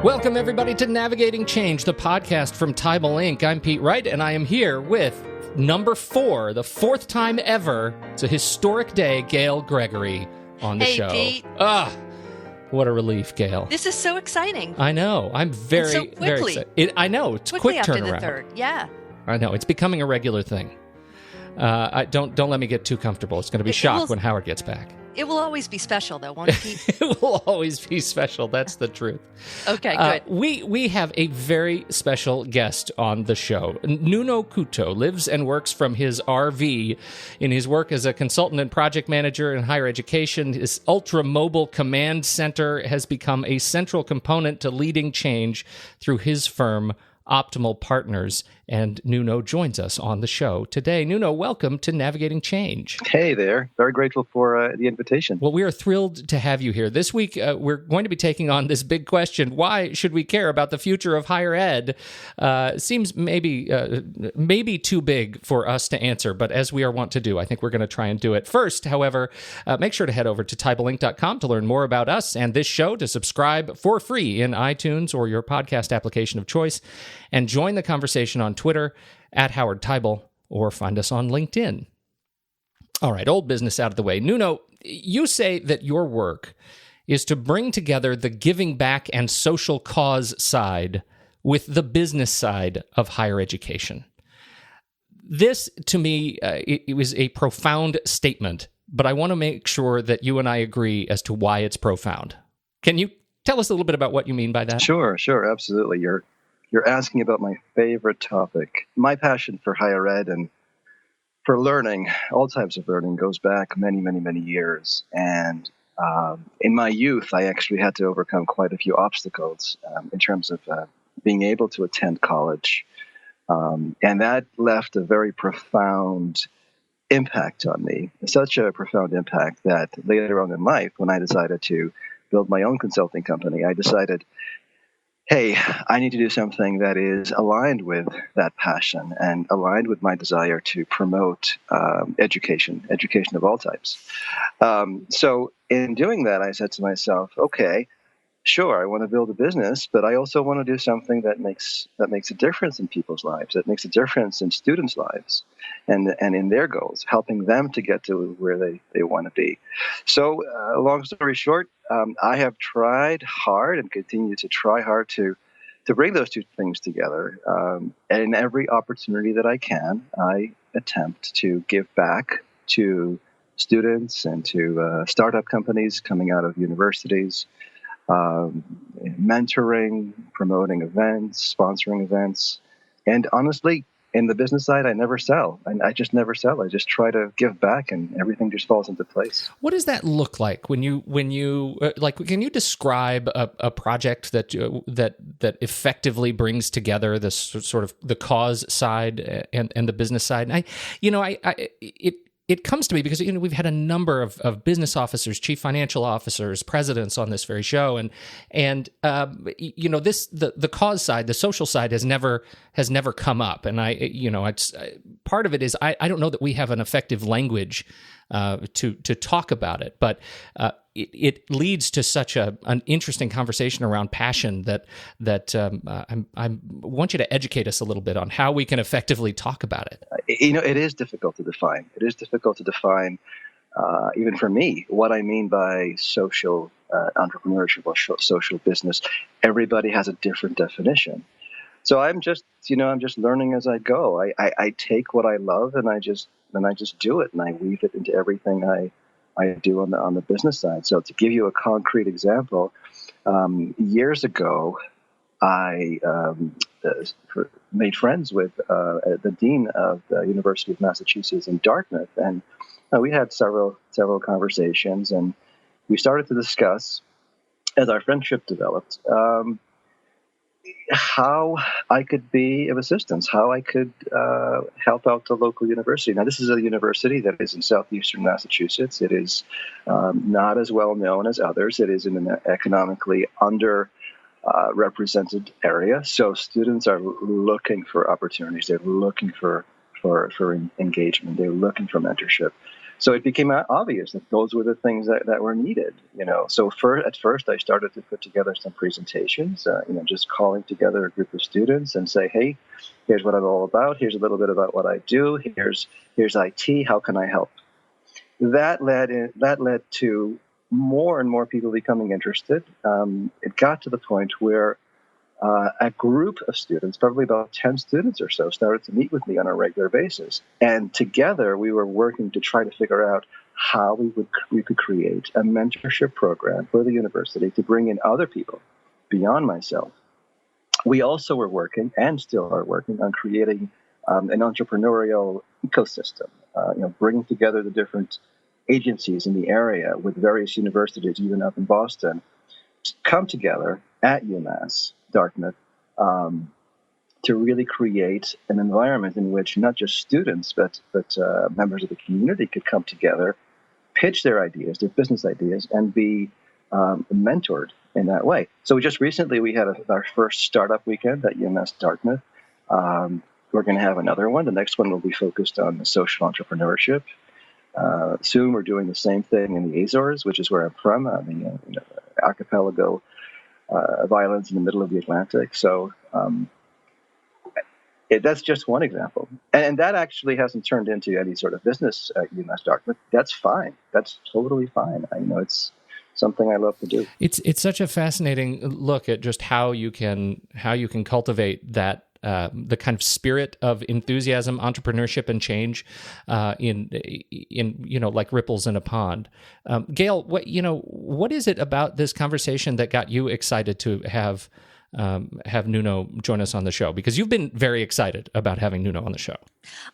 Welcome, everybody, to Navigating Change, the podcast from Tybal Inc. I'm Pete Wright, and I am here with number 4, the 4th time ever. It's a historic day, Gail Gregory on the show. Hey, Pete. What a relief, Gail. This is so exciting. I know. I'm very, so quickly. very excited. I know. It's Quickly quick after turnaround. the 3rd, yeah. I know. It's becoming a regular thing. Don't let me get too comfortable. It's going to be shocked when Howard gets back. It will always be special, though, won't it, Pete? It will always be special. That's the truth. Okay, good. We have a very special guest on the show. Nuno Cuoto lives and works from his RV. In his work as a consultant and project manager in higher education, his ultra-mobile command center has become a central component to leading change through his firm, Optimal Partners, and Nuno joins us on the show today. Nuno, welcome to Navigating Change. Hey there. Very grateful for the invitation. Well, we are thrilled to have you here. This week, we're going to be taking on this big question: why should we care about the future of higher ed? Seems maybe too big for us to answer, but as we are wont to do, I think we're going to try and do it. First, however, make sure to head over to tybalinc.com to learn more about us and this show, to subscribe for free in iTunes or your podcast application of choice, and join the conversation on Twitter at Howard Tybal, or find us on LinkedIn. All right, old business out of the way. Nuno, you say that your work is to bring together the giving back and social cause side with the business side of higher education. This, to me, it was a profound statement, but I want to make sure that you and I agree as to why it's profound. Can you tell us a little bit about what you mean by that? Sure, absolutely. You're asking about my favorite topic. My passion for higher ed and for learning, all types of learning, goes back many, many, many years. And in my youth, I actually had to overcome quite a few obstacles in terms of being able to attend college. And that left a very profound impact on me, such a profound impact that later on in life, when I decided to build my own consulting company, I decided, hey, I need to do something that is aligned with that passion and aligned with my desire to promote education of all types. So in doing that, I said to myself, okay, sure, I want to build a business, but I also want to do something that makes a difference in people's lives, that makes a difference in students' lives and in their goals, helping them to get to where they want to be. So long story short, I have tried hard and continue to try hard to bring those two things together. And in every opportunity that I can, I attempt to give back to students and to startup companies coming out of universities, mentoring, promoting events, sponsoring events. And honestly, in the business side, I never sell. I just never sell. I just try to give back, and everything just falls into place. What does that look like when you like? Can you describe a project that effectively brings together this sort of the cause side and the business side? It comes to me because we've had a number of business officers, chief financial officers, presidents on this very show, and the cause side, the social side has never come up, and it's part of it is I don't know that we have an effective language to talk about it, but it leads to such an interesting conversation around passion that I want you to educate us a little bit on how we can effectively talk about it. It is difficult to define. It is difficult to define, even for me, what I mean by social entrepreneurship or social business. Everybody has a different definition. So I'm just learning as I go. I take what I love and I just do it, and I weave it into everything I do on the business side. So to give you a concrete example, years ago, I made friends with the dean of the University of Massachusetts in Dartmouth, and we had several conversations, and we started to discuss, as our friendship developed, how I could be of assistance, how I could help out the local university. Now, this is a university that is in southeastern Massachusetts. It is not as well known as others. It is in an economically underrepresented area. So students are looking for opportunities. They're looking for engagement. They're looking for mentorship. So it became obvious that those were the things that were needed, So at first, I started to put together some presentations, just calling together a group of students and say, hey, here's what I'm all about. Here's a little bit about what I do. Here's IT. How can I help? That led to more and more people becoming interested. It got to the point where a group of students, probably about 10 students or so, started to meet with me on a regular basis. And together we were working to try to figure out how we could create a mentorship program for the university to bring in other people beyond myself. We also were working, and still are working, on creating an entrepreneurial ecosystem, bringing together the different agencies in the area with various universities, even up in Boston, to come together at UMass Dartmouth to really create an environment in which not just students but members of the community could come together, pitch their ideas, their business ideas, and be mentored in that way. So just recently we had our first startup weekend at UMass Dartmouth. We're going to have another one. The next one will be focused on the social entrepreneurship. Soon we're doing the same thing in the Azores, which is where I'm from, the archipelago of islands in the middle of the Atlantic. So that's just one example. And that actually hasn't turned into any sort of business at UMass Dartmouth. That's fine. That's totally fine. It's something I love to do. It's such a fascinating look at just how you can cultivate that the kind of spirit of enthusiasm, entrepreneurship, and change in like ripples in a pond. Gail, what is it about this conversation that got you excited to have Nuno join us on the show? Because you've been very excited about having Nuno on the show.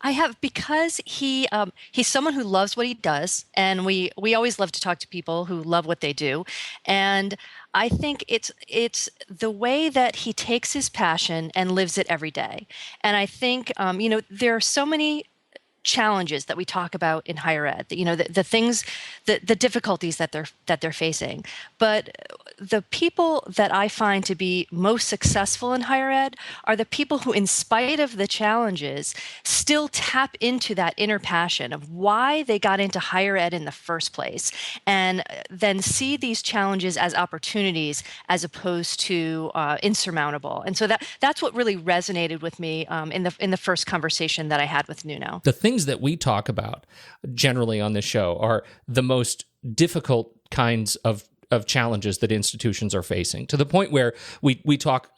I have, because he's someone who loves what he does, and we always love to talk to people who love what they do, and I think it's the way that he takes his passion and lives it every day. And I think there are so many challenges that we talk about in higher ed, the things, the difficulties that they're facing. But the people that I find to be most successful in higher ed are the people who, in spite of the challenges, still tap into that inner passion of why they got into higher ed in the first place, and then see these challenges as opportunities as opposed to insurmountable. And so that's what really resonated with me in the first conversation that I had with Nuno. The things that we talk about generally on this show are the most difficult kinds of challenges that institutions are facing, to the point where we talk,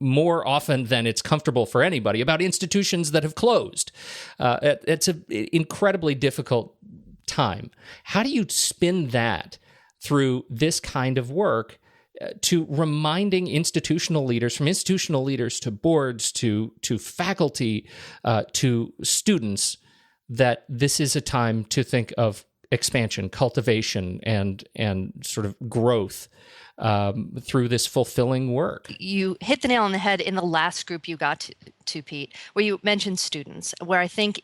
more often than it's comfortable for anybody, about institutions that have closed. It's an incredibly difficult time. How do you spin that through this kind of work to reminding institutional leaders, from institutional leaders to boards to faculty to students, that this is a time to think of expansion, cultivation, and sort of growth through this fulfilling work? You hit the nail on the head in the last group you got to Pete, where you mentioned students, where I think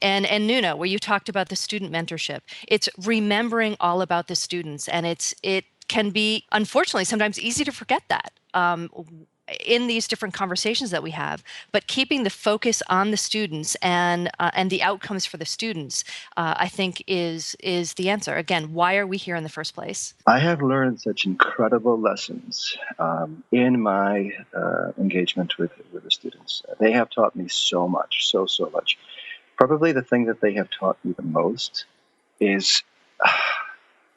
and Nuno, where you talked about the student mentorship. It's remembering all about the students, and it can be, unfortunately, sometimes easy to forget that in these different conversations that we have. But keeping the focus on the students and the outcomes for the students, I think is the answer. Again, why are we here in the first place? I have learned such incredible lessons in my engagement with the students. They have taught me so much, so much. Probably the thing that they have taught me the most is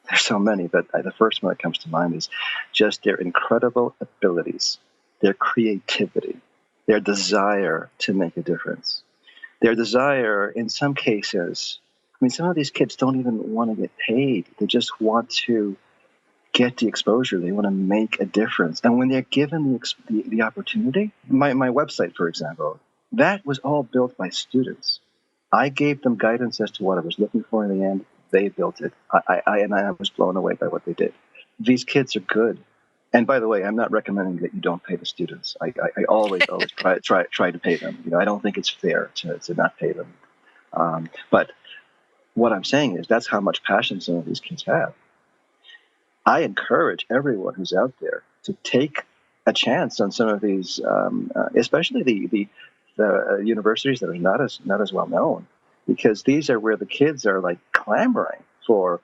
there's so many, but the first one that comes to mind is just their incredible abilities, their creativity, their desire to make a difference, their desire, in some cases, some of these kids don't even want to get paid. They just want to get the exposure. They want to make a difference. And when they're given the opportunity, my website, for example, that was all built by students. I gave them guidance as to what I was looking for in the end. They built it. I was blown away by what they did. These kids are good. And by the way, I'm not recommending that you don't pay the students. I always try to pay them. I don't think it's fair to not pay them. But what I'm saying is that's how much passion some of these kids have. I encourage everyone who's out there to take a chance on some of these, especially the universities that are not as well known. because these are where the kids are like clamoring for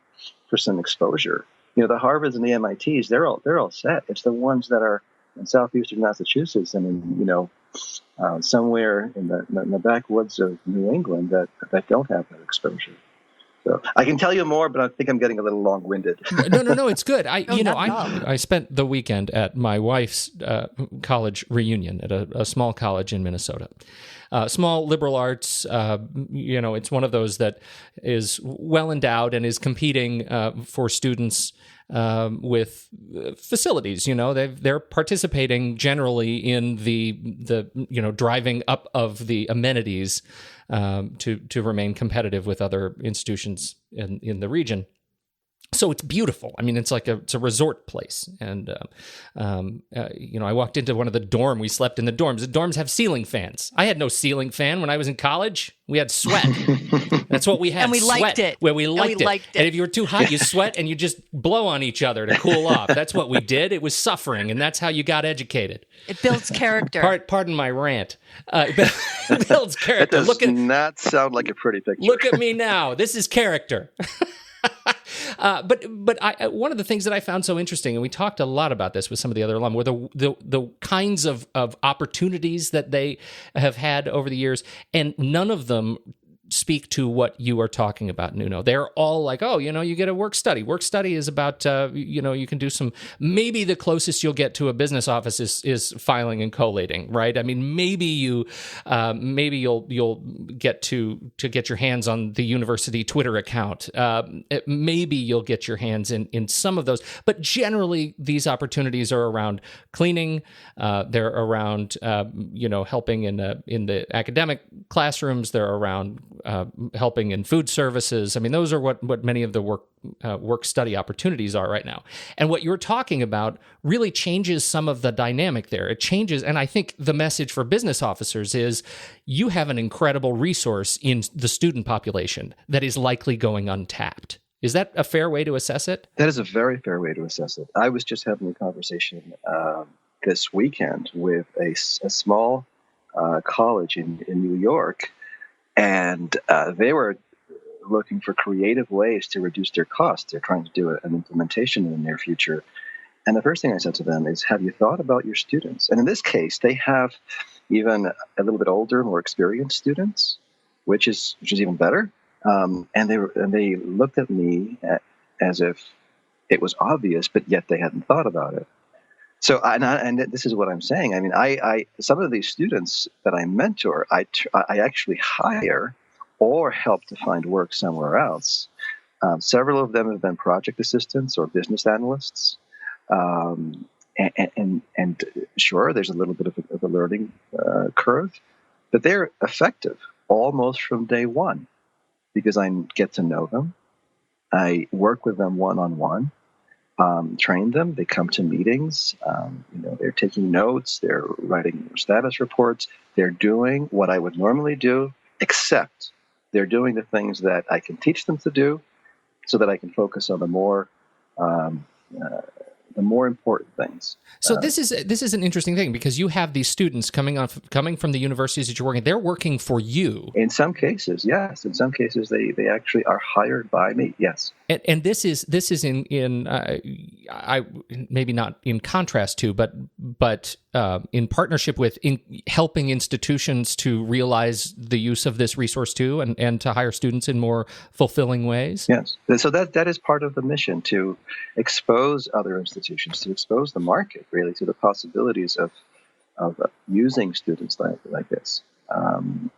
some exposure. The Harvards and the MITs, they're all set. It's the ones that are in southeastern Massachusetts and somewhere in the backwoods of New England that don't have that exposure. So I can tell you more, but I think I'm getting a little long-winded. No, it's good. No. I spent the weekend at my wife's college reunion at a small college in Minnesota. Small liberal arts, it's one of those that is well endowed and is competing for students with facilities. They're participating generally in the driving up of the amenities to remain competitive with other institutions in the region. So it's beautiful. I mean, it's a resort place. And, I walked into one of the dorm. We slept in the dorms. The dorms have ceiling fans. I had no ceiling fan when I was in college. We had sweat. That's what we had. And we sweat, liked it. Where we liked it. And if you were too hot, you sweat and you just blow on each other to cool off. That's what we did. It was suffering. And that's how you got educated. It builds character. Pardon my rant. It builds character. That does not sound like a pretty picture. Look at me now. This is character. But one of the things that I found so interesting, and we talked a lot about this with some of the other alum, were the kinds of opportunities that they have had over the years, and none of them speak to what you are talking about, Nuno. They're all like, you get a work study. Work study is about, you can do some, maybe the closest you'll get to a business office is filing and collating, right? I mean, maybe you'll get to get your hands on the university Twitter account. Maybe you'll get your hands in some of those, but generally these opportunities are around cleaning. They're around, helping in the academic classrooms. They're around helping in food services. I mean, those are what many of the work study opportunities are right now. And what you're talking about really changes some of the dynamic there. It changes, and I think the message for business officers is you have an incredible resource in the student population that is likely going untapped. Is that a fair way to assess it? That is a very fair way to assess it. I was just having a conversation this weekend with a small college in New York, and they were looking for creative ways to reduce their costs. They're trying to do an implementation in the near future. And the first thing I said to them is, have you thought about your students? And in this case, they have even a little bit older, more experienced students, which is even better. And they looked at me as if it was obvious, but yet they hadn't thought about it. So, and this is what I'm saying. I mean, I some of these students that I mentor, I actually hire or help to find work somewhere else. Several of them have been project assistants or business analysts, and sure, there's a little bit of a learning curve, but they're effective almost from day one because I get to know them. I work with them one-on-one. Train them. They come to meetings. They're taking notes. They're writing status reports. They're doing what I would normally do, except they're doing the things that I can teach them to do, so that I can focus on the more important things. So this is an interesting thing because you have these students coming from the universities that you're working. They're working for you. In some cases, yes. In some cases, they actually are hired by me. Yes. And this is in I maybe not in contrast to, but in partnership with helping institutions to realize the use of this resource too, and to hire students in more fulfilling ways. Yes. So that is part of the mission, to expose other institutions, to expose the market really to the possibilities of using students like this, and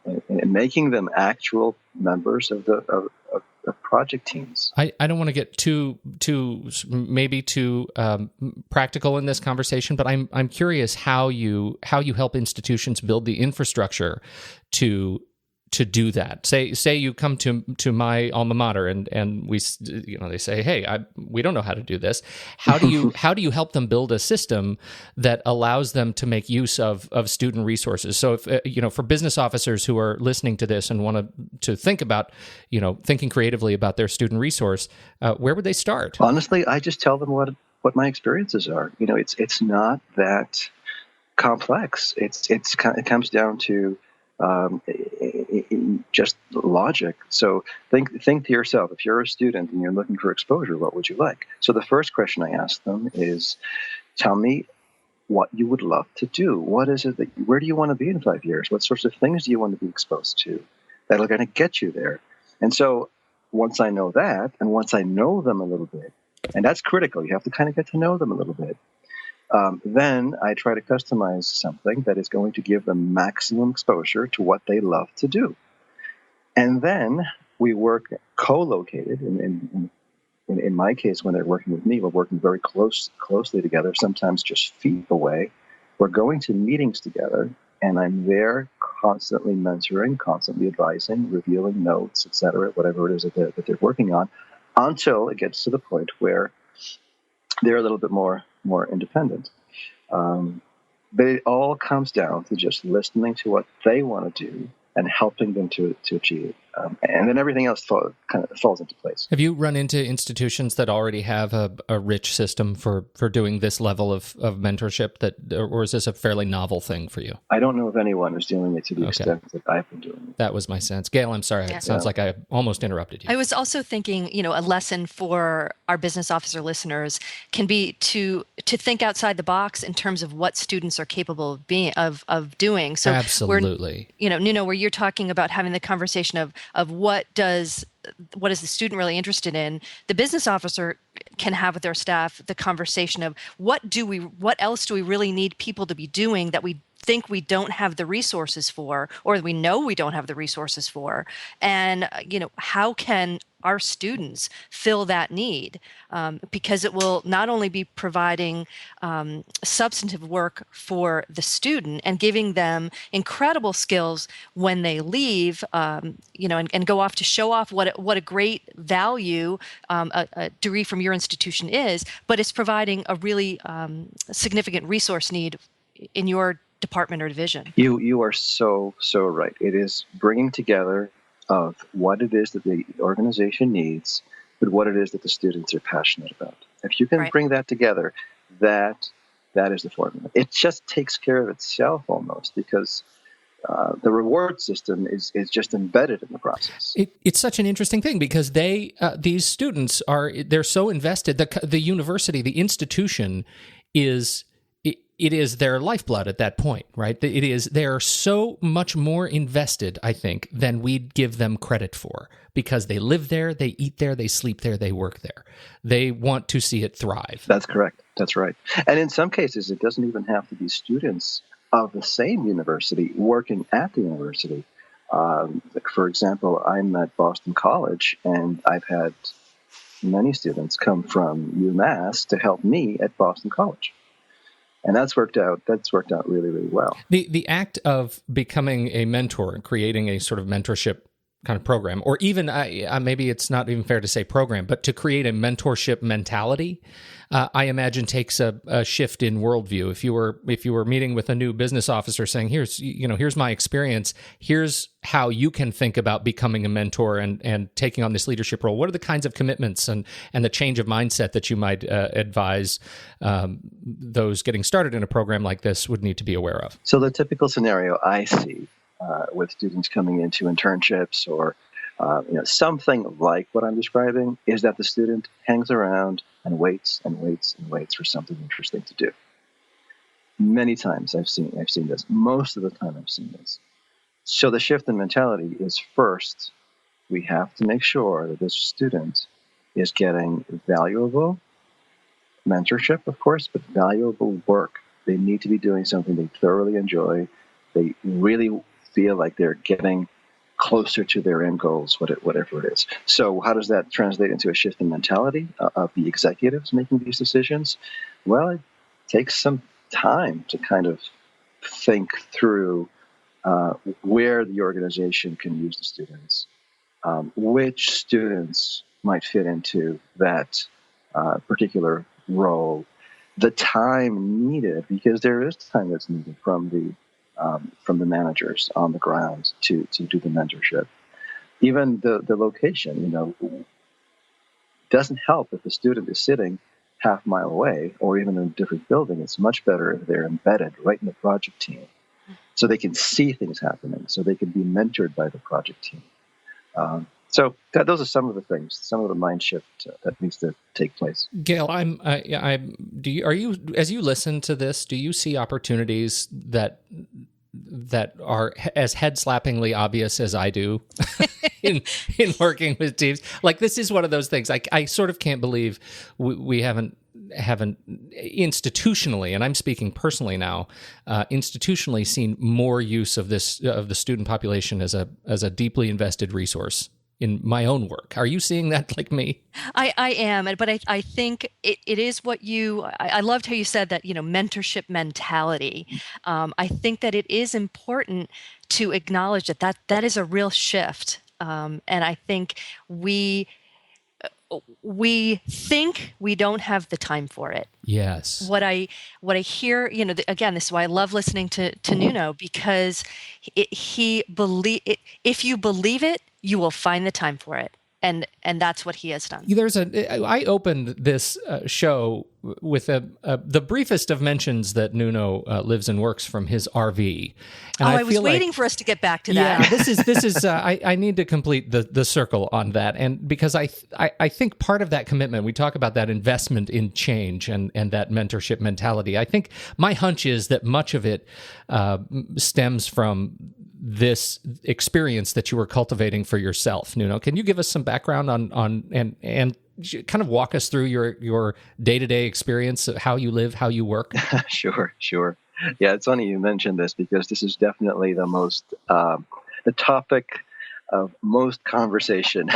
making them actual members of project teams. I don't want to get too practical in this conversation, but I'm curious how you help institutions build the infrastructure to do that. Say you come to my alma mater and we they say, hey, we don't know how to do this. How do you help them build a system that allows them to make use of student resources? So if for business officers who are listening to this and want to think about thinking creatively about their student resource, where would they start? Honestly, I just tell them what my experiences are. It's not that complex. It comes down to just logic. So think to yourself, if you're a student and you're looking for exposure, what would you like? So the first question I ask them is, tell me what you would love to do. What is it where do you want to be in 5 years? What sorts of things do you want to be exposed to that are going to get you there? And so once I know that, and once I know them a little bit, and that's critical, you have to kind of get to know them a little bit, then I try to customize something that is going to give them maximum exposure to what they love to do. And then we work co-located. In my case, when they're working with me, we're working very closely together, sometimes just feet away. We're going to meetings together, and I'm there constantly mentoring, constantly advising, reviewing notes, etc., whatever it is that they're working on, until it gets to the point where they're a little bit more independent. But it all comes down to just listening to what they want to do and helping them to achieve it. And then everything else kind of falls into place. Have you run into institutions that already have a rich system for doing this level of mentorship, or is this a fairly novel thing for you? I don't know of anyone who's doing it to the extent that I've been doing it. That was my sense. Gail, I'm sorry. It sounds like I almost interrupted you. I was also thinking, a lesson for our business officer listeners can be to think outside the box in terms of what students are capable of doing. So absolutely. Nuno, where you're talking about having the conversation of what is the student really interested in, the business officer can have with their staff the conversation of what else do we really need people to be doing that we think we don't have the resources for, or we know we don't have the resources for, and how can our students fill that need, because it will not only be providing substantive work for the student and giving them incredible skills when they leave, and go off to show off what a great value a degree from your institution is, but it's providing a really significant resource need in your department or division. You are so right. It is bringing together of what it is that the organization needs, but what it is that the students are passionate about. If you can bring that together, that is the formula. It just takes care of itself almost, because the reward system is just embedded in the process. It's such an interesting thing, because these students they're so invested. The university, the institution, it is their lifeblood at that point, right? They're so much more invested, I think, than we'd give them credit for, because they live there, they eat there, they sleep there, they work there. They want to see it thrive. That's correct. That's right. And in some cases, it doesn't even have to be students of the same university working at the university. For example, I'm at Boston College, and I've had many students come from UMass to help me at Boston College. And that's worked out really, really well. The act of becoming a mentor and creating a sort of mentorship kind of program, or even maybe it's not even fair to say program, but to create a mentorship mentality, I imagine takes a shift in worldview. If you were meeting with a new business officer saying, here's my experience, here's how you can think about becoming a mentor and taking on this leadership role. What are the kinds of commitments and the change of mindset that you might advise those getting started in a program like this would need to be aware of? So the typical scenario I see with students coming into internships or something like what I'm describing is that the student hangs around and waits and waits and waits for something interesting to do. Many times I've seen this. Most of the time I've seen this. So the shift in mentality is, first, we have to make sure that this student is getting valuable mentorship, of course, but valuable work. They need to be doing something they thoroughly enjoy. They really feel like they're getting closer to their end goals, whatever it is. So how does that translate into a shift in mentality of the executives making these decisions? Well, it takes some time to kind of think through where the organization can use the students, which students might fit into that particular role, the time needed, because there is time that's needed from the managers on the ground to do the mentorship. Even the location, doesn't help if the student is sitting half mile away or even in a different building. It's much better if they're embedded right in the project team so they can see things happening, so they can be mentored by the project team. Those are some of the things, some of the mind shift that needs to take place. Gail, are you, as you listen to this, do you see opportunities that are as head-slappingly obvious as I do in working with teams? Like, this is one of those things. I sort of can't believe we haven't institutionally, and I'm speaking personally now, institutionally seen more use of this, of the student population as a deeply invested resource in my own work. Are you seeing that like me? I am, but I think it is what I loved how you said that, mentorship mentality. I think that it is important to acknowledge that is a real shift. And I think we think we don't have the time for it. Yes. What I hear, again, this is why I love listening to Nuno, because if you believe it, you will find the time for it. And that's what he has done. I opened this show with the briefest of mentions that Nuno lives and works from his RV. And I was waiting for us to get back to that. Yeah, this is. I need to complete the circle on that, and because I think part of that commitment, we talk about that investment in change and that mentorship mentality. I think my hunch is that much of it stems from this experience that you were cultivating for yourself. Nuno, can you give us some background on and kind of walk us through your day-to-day experience of how you live, how you work? Sure. Yeah, it's funny you mentioned this, because this is definitely the topic of most conversation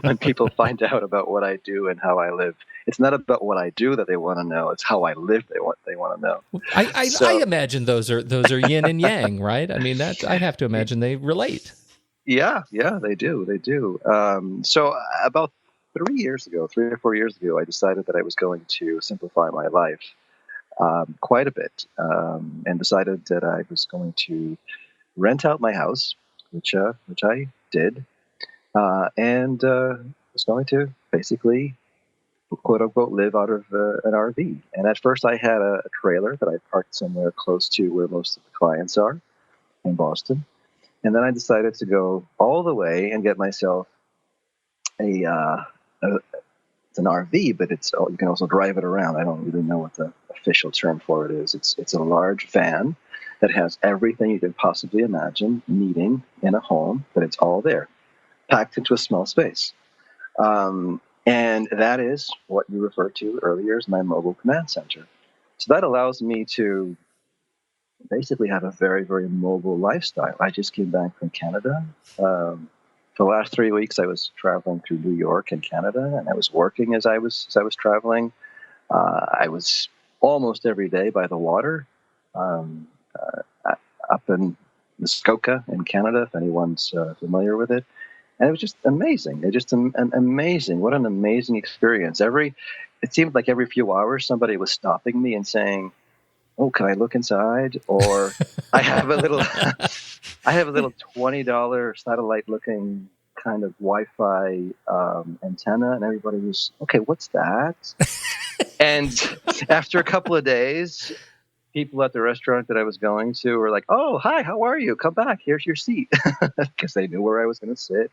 when people find out about what I do and how I live. It's not about what I do that they want to know; it's how I live they want to know. I imagine those are yin and yang, right? I mean, that I have to imagine they relate. Yeah, they do. So about 3 or 4 years ago, I decided that I was going to simplify my life quite a bit, and decided that I was going to rent out my house, which I did, and was going to basically, quote unquote, live out of an RV. And at first, I had a trailer that I parked somewhere close to where most of the clients are in Boston. And then I decided to go all the way and get myself it's an RV, but you can also drive it around. I don't really know what the official term for it is. It's a large van that has everything you could possibly imagine needing in a home, but it's all there, packed into a small space. And that is what you referred to earlier as my mobile command center. So that allows me to basically have a very, very mobile lifestyle. I just came back from Canada. For the last 3 weeks, I was traveling through New York and Canada, and I was working as I was traveling. I was almost every day by the water, up in Muskoka in Canada, if anyone's familiar with it. And it was just amazing. It just amazing. What an amazing experience. It seemed like every few hours somebody was stopping me and saying, "Oh, can I look inside?" Or I have a little $20 satellite-looking kind of Wi-Fi antenna, and everybody was, "Okay, what's that?" And after a couple of days, people at the restaurant that I was going to were like, "Oh, hi, how are you? Come back. Here's your seat," because they knew where I was going to sit.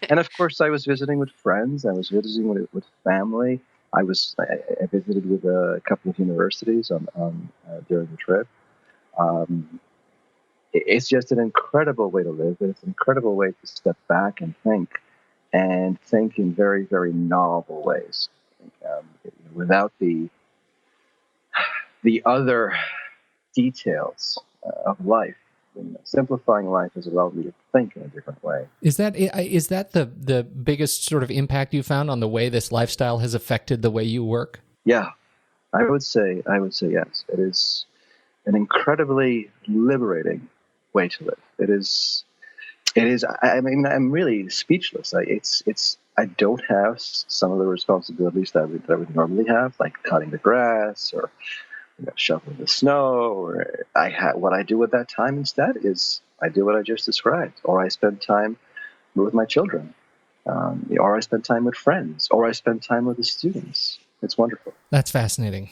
And of course, I was visiting with friends. I was visiting with family. I visited with a couple of universities during the trip. It's just an incredible way to live. It's an incredible way to step back and think in very, very novel ways, without the other details of life. Simplifying life has allowed me to think in a different way. Is that the biggest sort of impact you found on the way this lifestyle has affected the way you work? Yeah, I would say yes. It is an incredibly liberating way to live. It is. I mean, I'm really speechless. I don't have some of the responsibilities that I would normally have, like cutting the grass or shoveling the snow. Or what I do at that time instead is I do what I just described, or I spend time with my children, or I spend time with friends, or I spend time with the students. It's wonderful. That's fascinating.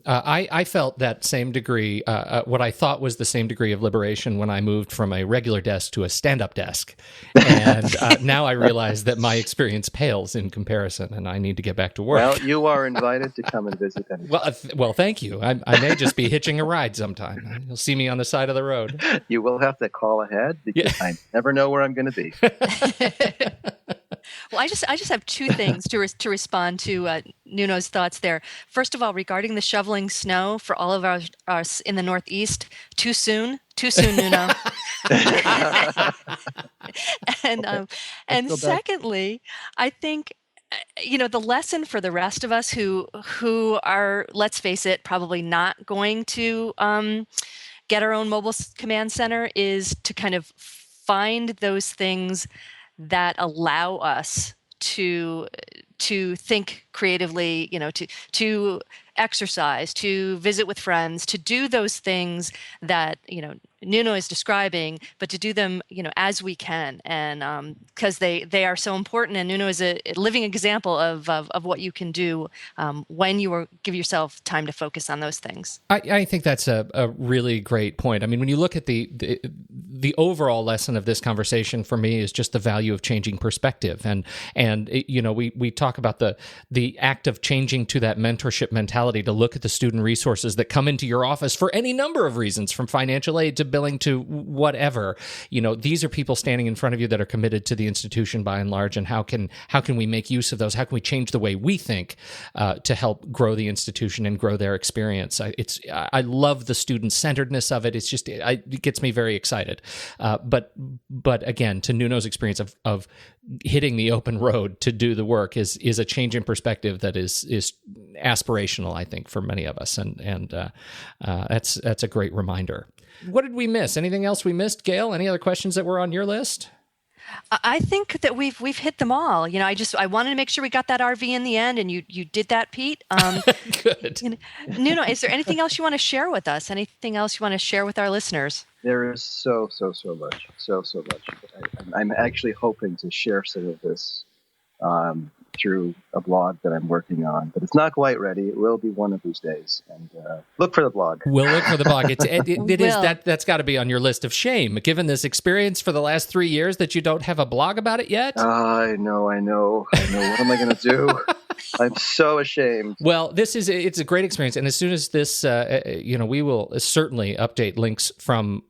I felt that same degree, what I thought was the same degree of liberation when I moved from a regular desk to a stand-up desk. And now I realize that my experience pales in comparison, and I need to get back to work. Well, you are invited to come and visit anytime. Well, thank you. I may just be hitching a ride sometime. You'll see me on the side of the road. You will have to call ahead because I never know where I'm going to be. Well, I just have two things to respond to Nuno's thoughts there. First of all, regarding the shoveling snow for all of us in the Northeast, too soon, Nuno. And secondly, I think the lesson for the rest of us who are, let's face it, probably not going to get our own mobile command center is to kind of find those things that allow us to think creatively, to exercise, to visit with friends, to do those things that Nuno is describing, but to do them as we can, and because they are so important. And Nuno is a living example of what you can do when you give yourself time to focus on those things. I think that's a really great point. I mean, when you look at the overall lesson of this conversation for me is just the value of changing perspective, and we talk about the act of changing to that mentorship mentality, to look at the student resources that come into your office for any number of reasons, from financial aid to billing to whatever. These are people standing in front of you that are committed to the institution by and large, and how can we make use of those? How can we change the way we think to help grow the institution and grow their experience? I love the student-centeredness of it. It gets me very excited. But again, to Nuno's experience of hitting the open road to do the work is a change in perspective that is aspirational, I think, for many of us, and that's a great reminder. What did we miss? Anything else we missed, Gail? Any other questions that were on your list? I think that we've hit them all. I wanted to make sure we got that RV in the end, and you did that, Pete. Good. Nuno, is there anything else you want to share with us? Anything else you want to share with our listeners? There is so much. I'm actually hoping to share some of this through a blog that I'm working on, but it's not quite ready. It will be one of these days, and look for the blog. We'll look for the blog. That's got to be on your list of shame, given this experience for the last 3 years that you don't have a blog about it yet. I know. What am I going to do? I'm so ashamed. Well, it's a great experience, and as soon as this, we will certainly update links from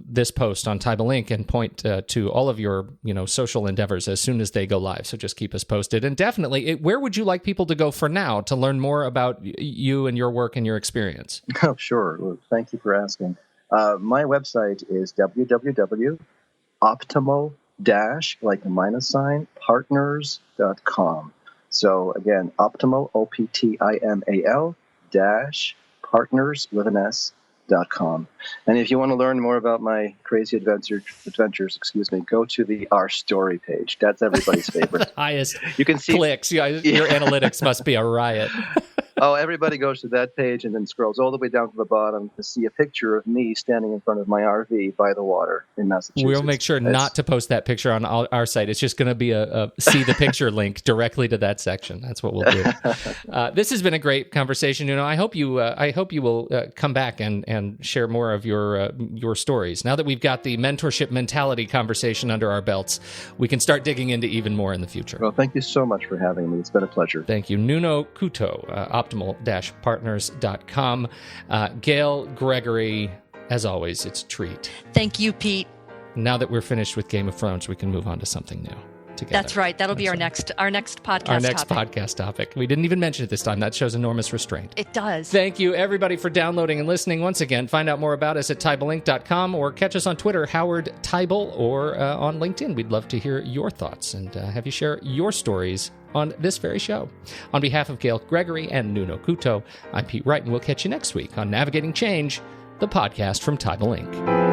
this post on Tybal Inc. and point to all of your, social endeavors as soon as they go live. So just keep us posted, and definitely, where would you like people to go for now to learn more about you and your work and your experience? Oh, sure. Well, thank you for asking. My website is www.optimal- like the minus sign, partners.com. So again, optimal, OPTIMAL -partners with an S.com. And if you want to learn more about my crazy adventures, go to the Our Story page. That's everybody's favorite. Highest you can see clicks. Your analytics must be a riot. Oh, everybody goes to that page and then scrolls all the way down to the bottom to see a picture of me standing in front of my RV by the water in Massachusetts. We'll make sure not to post that picture on our site. It's just going to be a see the picture link directly to that section. That's what we'll do. This has been a great conversation, Nuno. I hope you will come back and share more of your stories. Now that we've got the mentorship mentality conversation under our belts, we can start digging into even more in the future. Well, thank you so much for having me. It's been a pleasure. Thank you. Nuno Cuoto, optimal-partners.com. Gail, Gregory, as always, it's a treat. Thank you, Pete. Now that we're finished with Game of Thrones, we can move on to something new together. That's right. That'll be our next podcast Our next podcast topic. We didn't even mention it this time. That shows enormous restraint. It does. Thank you, everybody, for downloading and listening. Once again, find out more about us at tybalinc.com or catch us on Twitter, Howard Tybal, or on LinkedIn. We'd love to hear your thoughts and have you share your stories on this very show. On behalf of Gail, Gregory, and Nuno Cuoto, I'm Pete Wright, and we'll catch you next week on Navigating Change, the podcast from Tybal Inc.